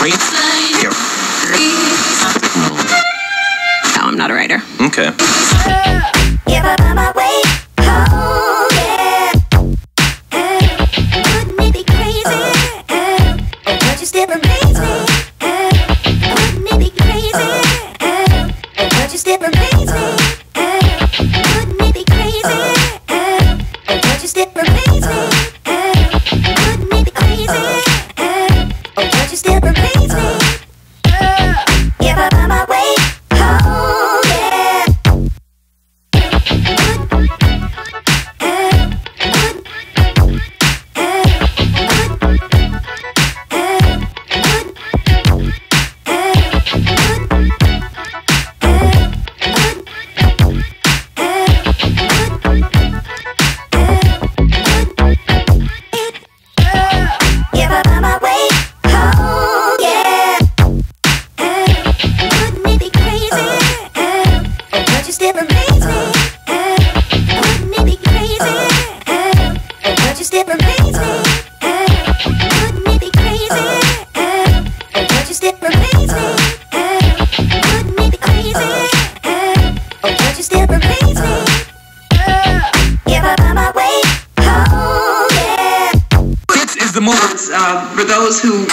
No, I'm not a writer. Okay. If I find my way home, yeah. Wouldn't it be crazy? Don't you still amaze me? Wouldn't it be crazy? Don't you still amaze me? Wouldn't it be crazy? Don't you still amaze me? Wouldn't it be crazy? Don't you still amaze me? If I find my way home, yeah. If I find my way home, yeah. Wouldn't it be crazy? Don't you still amaze me? Wouldn't it be crazy? Don't you still amaze me? Wouldn't it be crazy? Don't you still amaze me? Wouldn't it be crazy? Don't you still amaze me? If I find my way home, yeah. This is the move for those who